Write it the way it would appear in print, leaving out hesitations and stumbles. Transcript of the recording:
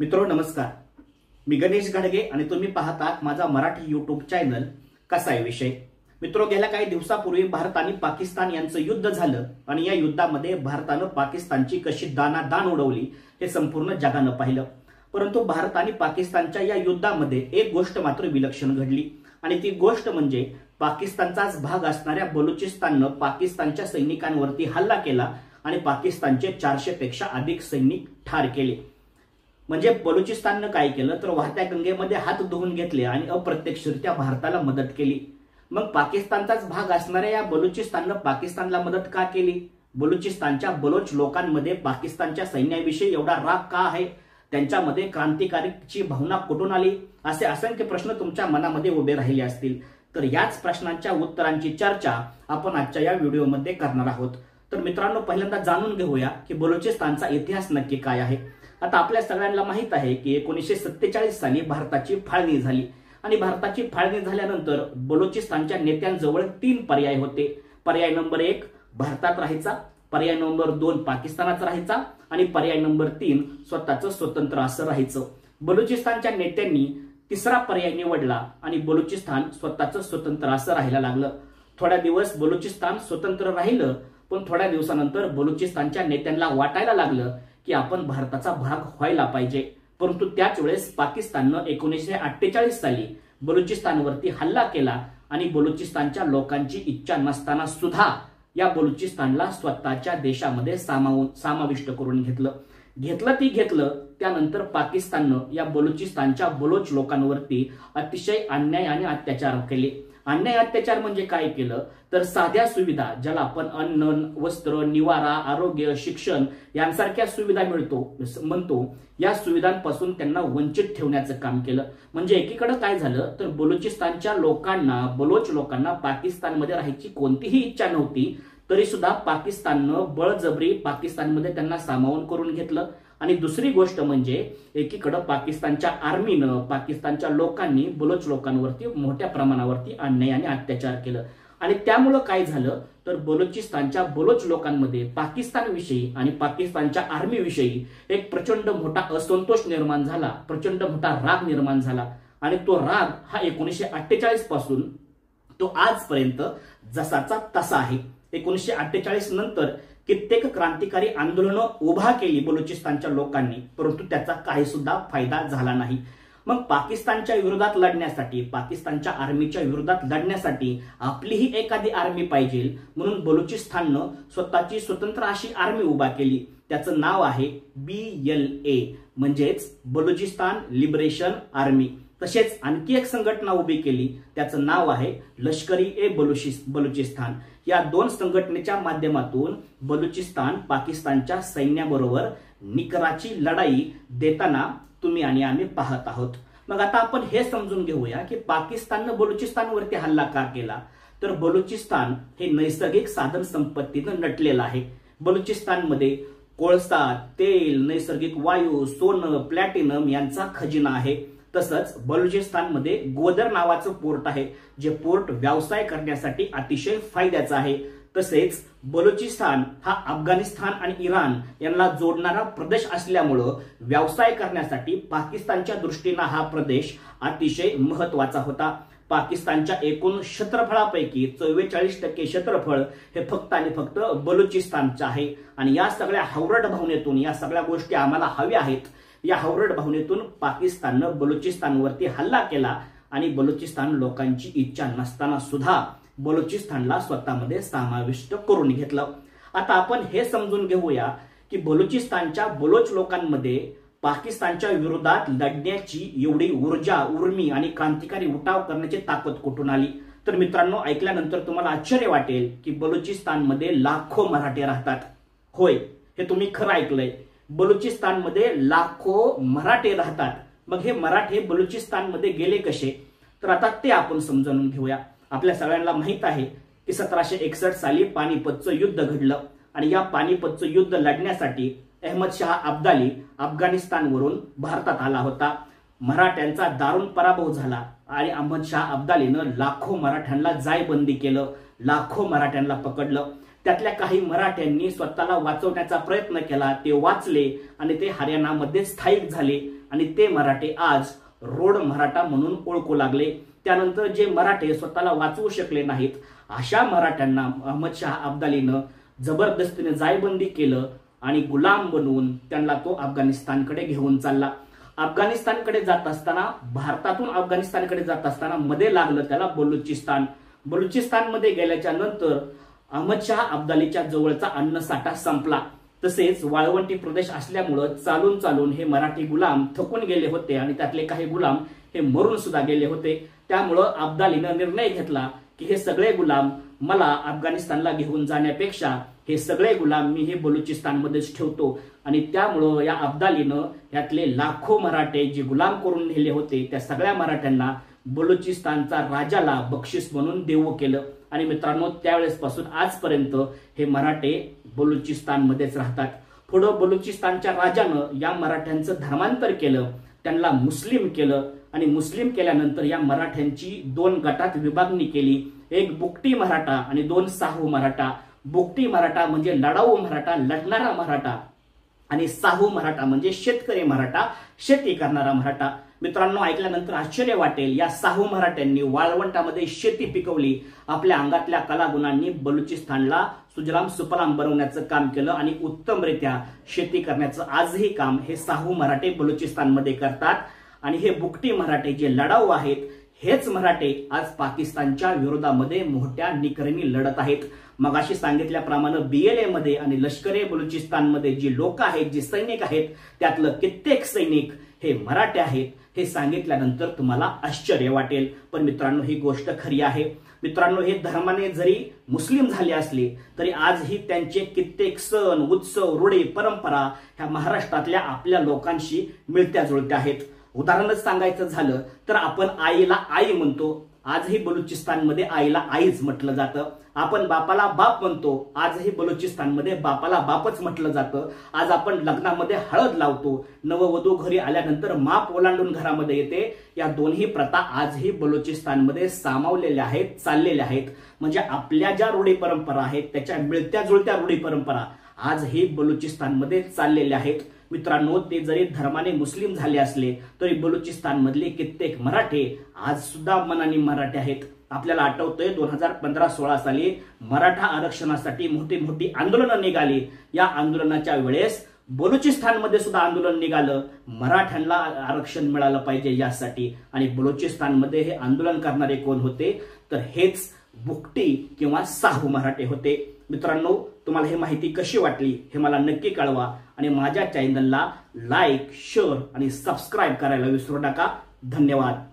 मित्रो नमस्कार, मी गणेश घाडगे आणि तुम्ही पाहतात माझा मराठी यूट्यूब चॅनल कसा आहे विषय। मित्रो, गेल्या काही दिवसापूर्वी भारत आणि पाकिस्तान यांचं युद्ध झालं आणि या युद्धामध्ये भारतानं पाकिस्तानची कशी दानादान उडवली हे संपूर्ण जगानं पाहिलं। परंतु भारत आणि पाकिस्तानच्या या युद्धामध्ये एक गोष्ट मात्र विलक्षण घडली आणि ती गोष्ट म्हणजे पाकिस्तानचाच भाग असणाऱ्या बलुचिस्ताननं पाकिस्तानच्या सैनिकांवरती हल्ला केला आणि पाकिस्तानचे 400 पेक्षा अधिक सैनिक ठार केले। म्हणजे बलुचिस्ताननं काय केलं तर वाहत्या गंगेमध्ये हात धुवून घेतले आणि अप्रत्यक्षरित्या भारताला मदत केली। मग पाकिस्तानचाच भाग असणाऱ्या या बलुचिस्ताननं पाकिस्तानला मदत का केली? बलुचिस्तानच्या बलोच लोकांमध्ये पाकिस्तानच्या सैन्याविषयी एवढा राग का आहे? त्यांच्यामध्ये क्रांतिकारीची भावना कुठून आली? असे असंख्य प्रश्न तुमच्या मनामध्ये उभे राहिले असतील। तर याच प्रश्नांच्या उत्तरांची चर्चा आपण आजच्या या व्हिडिओमध्ये करणार आहोत। तर मित्रांनो, पहिल्यांदा जाणून घेऊया की बलुचिस्तानचा इतिहास नक्की काय आहे। आता आपल्या सगळ्यांना माहित आहे की 1947 साली भारताची फाळणी झाली आणि भारताची फाळणी झाल्यानंतर बलुचिस्तानच्या नेत्यांजवळ 3 पर्याय होते। पर्याय नंबर 1 भारतात राहायचा, पर्याय नंबर 2 पाकिस्तानात राहायचा आणि पर्याय नंबर 3 स्वतःचं स्वतंत्र असं राहायचं। बलुचिस्तानच्या नेत्यांनी तिसरा पर्याय निवडला आणि बलुचिस्तान स्वतःचं स्वतंत्र असं राहायला लागलं। थोड्या दिवस बलुचिस्तान स्वतंत्र राहिलं, पण थोड्या दिवसानंतर बलुचिस्तानच्या नेत्यांना वाटायला लागलं की आपण भारताचा भाग व्हायला पाहिजे। परंतु त्याच वेळेस पाकिस्ताननं 1948 साली बलुचिस्तानवरती हल्ला केला आणि बलुचिस्तानच्या लोकांची इच्छा नसताना सुद्धा या बलुचिस्तानला स्वतःच्या देशामध्ये समाविष्ट करून घेतलं। त्यानंतर पाकिस्ताननं या बलुचिस्तानच्या बलोच लोकांवरती अतिशय अन्याय आणि अत्याचार केले। अन्याय अत्याचार म्हणजे काय केलं तर साध्या सुविधा, ज्याला आपण अन्न, वस्त्र, निवारा, आरोग्य, शिक्षण यांसारख्या सुविधा म्हणतो, या सुविधांपासून त्यांना वंचित ठेवण्याचं काम केलं। म्हणजे एकीकडे काय झालं तर बलुचिस्तानच्या बलोच लोकांना पाकिस्तानमध्ये राहायची कोणतीही इच्छा नव्हती, तरी सुद्धा पाकिस्ताननं बळजबरी पाकिस्तानमध्ये त्यांना सामावून करून घेतलं। आणि दुसरी गोष्ट म्हणजे एकीकडे पाकिस्तानच्या आर्मीनं, पाकिस्तानच्या लोकांनी बलोच लोकांवरती मोठ्या प्रमाणावरती अन्याय आणि अत्याचार केलं। आणि त्यामुळे काय झालं तर बलुचिस्तानच्या बलोच लोकांमध्ये पाकिस्तानविषयी आणि पाकिस्तानच्या आर्मीविषयी एक प्रचंड मोठा असंतोष निर्माण झाला, प्रचंड मोठा राग निर्माण झाला। आणि तो राग हा 1948 पासून तो आजपर्यंत जसाचा तसा आहे। 1948 नंतर कित्येक क्रांतिकारी आंदोलनं उभा केली बलुचिस्तानच्या लोकांनी, परंतु त्याचा काही सुद्धा फायदा झाला नाही। मग पाकिस्तानच्या विरोधात लढण्यासाठी, पाकिस्तानच्या आर्मीच्या विरोधात लढण्यासाठी आपलीही एखादी आर्मी पाहिजे, म्हणून बलुचिस्ताननं स्वतःची स्वतंत्र अशी आर्मी उभा केली। त्याचं नाव आहे BLA, म्हणजेच बलुचिस्तान लिबरेशन आर्मी। तसेच आणखी एक संघटना उभी केली, त्याचं नाव आहे लष्कर-ए-बलुचिस्तान। या 2 संघटनेच्या माध्यमातून बलुचिस्तान पाकिस्तानच्या सैन्याबरोबर निकराची लढाई देताना तुम्ही आणि आम्ही पाहत आहोत। मग आता आपण हे समजून घेऊया की पाकिस्ताननं बलुचिस्तानवरती हल्ला का केला। तर बलुचिस्तान हे नैसर्गिक साधन संपत्तीनं नटलेलं आहे। बलुचिस्तानमध्ये कोळसा, तेल, नैसर्गिक वायू, सोनं, प्लॅटिनम यांचा खजिना आहे। तसंच बलुचिस्तानमध्ये ग्वादर नावाचं पोर्ट आहे, जे पोर्ट व्यवसाय करण्यासाठी अतिशय फायद्याचं आहे। तसेच बलुचिस्तान हा अफगाणिस्तान आणि इराण यांना जोडणारा प्रदेश असल्यामुळं व्यवसाय करण्यासाठी पाकिस्तानच्या दृष्टीनं हा प्रदेश अतिशय महत्वाचा होता। पाकिस्तानच्या एकूण क्षेत्रफळापैकी 44% क्षेत्रफळ हे फक्त आणि फक्त बलुचिस्तानचं आहे। आणि या सगळ्या हावरट भावनेतून या सगळ्या गोष्टी आम्हाला हव्या आहेत, या हावरट भावनेतून पाकिस्ताननं बलुचिस्तानवरती हल्ला केला आणि बलुचिस्तान लोकांची इच्छा नसताना सुद्धा बलुचिस्तानला स्वतःमध्ये समाविष्ट करून घेतलं। आता आपण हे समजून घेऊया की बलुचिस्तानच्या बलोच लोकांमध्ये पाकिस्तानच्या विरोधात लढण्याची एवढी ऊर्जा, उर्मी आणि क्रांतिकारी उठाव करण्याची ताकद कुठून आली। तर मित्रांनो, ऐकल्यानंतर तुम्हाला आश्चर्य वाटेल की बलुचिस्तानमध्ये लाखो मराठे राहतात। होय, हे तुम्ही खरं ऐकलंय, बलुचिस्तानमध्ये लाखो मराठे राहतात। मग हे मराठे बलुचिस्तानमध्ये गेले कसे? तर आता ते आपण समजून घेऊया। आपल्या सगळ्यांना माहित आहे की 1761 साली पानिपतचं युद्ध घडलं आणि या पानिपतचं युद्ध लढण्यासाठी अहमद शाह अब्दाली अफगाणिस्तानवरून भारतात आला होता। मराठ्यांचा दारुण पराभव झाला आणि अहमद शाह अब्दालीनं लाखो मराठ्यांना जायबंदी केलं, लाखो मराठ्यांना पकडलं। त्यातल्या काही मराठ्यांनी स्वतःला वाचवण्याचा प्रयत्न केला, ते वाचले आणि ते हरियाणामध्ये स्थायिक झाले आणि ते मराठे आज रोड मराठा म्हणून ओळखू लागले। त्यानंतर जे मराठे स्वतःला वाचवू शकले नाहीत अशा मराठ्यांना अहमद शाह अब्दालीनं जबरदस्तीने जायबंदी केलं आणि गुलाम बनवून त्यांना तो अफगाणिस्तानकडे घेऊन चालला। अफगाणिस्तानकडे जात असताना, भारतातून अफगाणिस्तानकडे जात असताना मध्ये लागलं त्याला बलुचिस्तान। बलुचिस्तानमध्ये गेल्याच्या नंतर अहमद शाह अब्दालीच्या जवळचा अन्नसाठा संपला। तसेच वाळवंटी प्रदेश असल्यामुळे चालून चालून हे मराठी गुलाम थकून गेले होते आणि त्यातले काही गुलाम हे मरून सुद्धा गेले होते। त्यामुळे अब्दालीनं निर्णय घेतला की हे सगळे गुलाम मला अफगाणिस्तानला घेऊन जाण्यापेक्षा हे सगळे गुलाम मी हे बलुचिस्तानमध्येच ठेवतो। आणि त्यामुळे या अब्दालीनं यातले लाखो मराठे जे गुलाम करून नेले होते त्या सगळ्या मराठ्यांना बलुचिस्तानचा राजाला बक्षीस म्हणून देऊ केलं। आणि मित्रांनो, त्यावेळेसपासून आजपर्यंत हे मराठे बलुचिस्तानमध्येच राहतात। पुढे बलुचिस्तानच्या राजानं या मराठ्यांचं धर्मांतर केलं, त्यांना मुस्लिम केलं आणि मुस्लिम केल्यानंतर या मराठ्यांची दोन गटात विभागणी केली, एक बुकटी मराठा आणि दोन साहू मराठा। बुकटी मराठा म्हणजे लढाऊ मराठा, लढणारा मराठा, आणि साहू मराठा म्हणजे शेतकरी मराठा, शेती करणारा मराठा। मित्रांनो, ऐकल्यानंतर आश्चर्य वाटेल, या साहू मराठ्यांनी वाळवंटामध्ये शेती पिकवली, आपल्या अंगातल्या कलागुणांनी बलुचिस्तानला सुजलाम सुफलाम बनवण्याचं काम केलं आणि उत्तमरित्या शेती करण्याचं आजही काम हे साहू मराठे बलुचिस्तानमध्ये करतात। आणि हे बुकटी मराठे जे लढाऊ आहेत हेच मराठे आज पाकिस्तानच्या विरोधामध्ये मोठ्या निकरेने लढत आहेत। मगाशी सांगितल्याप्रमाणे BLA मध्ये आणि लष्करे बलुचिस्तानमध्ये जी लोक आहेत, जे सैनिक आहेत, त्यातलं कित्येक सैनिक हे मराठे आहेत। हे सांगितल्यानंतर तुम्हाला आश्चर्य वाटेल, पण मित्रांनो ही गोष्ट खरी आहे। मित्रांनो, हे धर्माने जरी मुस्लिम झाले असले तरी आजही त्यांचे कित्येक सण, उत्सव, रूढी, परंपरा ह्या महाराष्ट्रातल्या आपल्या लोकांशी मिळत्या जुळत्या आहेत। उदाहरणच सांगायचं झालं तर आपण आईला आई म्हणतो, आजही बलुचिस्तानमध्ये आईला आईच म्हटलं जातं। आपण बापाला बाप म्हणतो, आजही बलुचिस्तानमध्ये बापाला बापच म्हटलं जातं। आज आपण लग्नामध्ये हळद लावतो, नववधू घरी आल्यानंतर माप ओलांडून घरामध्ये येते। या दोन्ही प्रथा आजही बलुचिस्तानमध्ये सामावलेल्या आहेत, चाललेल्या आहेत। म्हणजे आपल्या ज्या रूढी परंपरा आहेत त्याच्या मिळत्या जुळत्या रूढी परंपरा आजही बलुचिस्तानमध्ये चाललेल्या आहेत। मित्रांनो, ते जरी धर्माने मुस्लिम झाले असले तरी बलुचिस्तानमधले कित्येक मराठे आज सुद्धा मनाने मराठे आहेत। आपल्याला आठवतंय 2015-16 साली मराठा आरक्षणासाठी मोठी मोठी आंदोलनं निघाली। या आंदोलनाच्या वेळेस बलुचिस्तानमध्ये सुद्धा आंदोलन निघालं, मराठ्यांना आरक्षण मिळालं पाहिजे यासाठी। आणि बलुचिस्तानमध्ये हे आंदोलन करणारे कोण होते तर हेच बुकटी किंवा साहू मराठे होते। मित्रांनो, तुम्हाला ही माहिती कशी वाटली हे मला नक्की कळवा आणि माझ्या चॅनलला लाईक, शेअर आणि सबस्क्राईब करायला विसरू नका। धन्यवाद।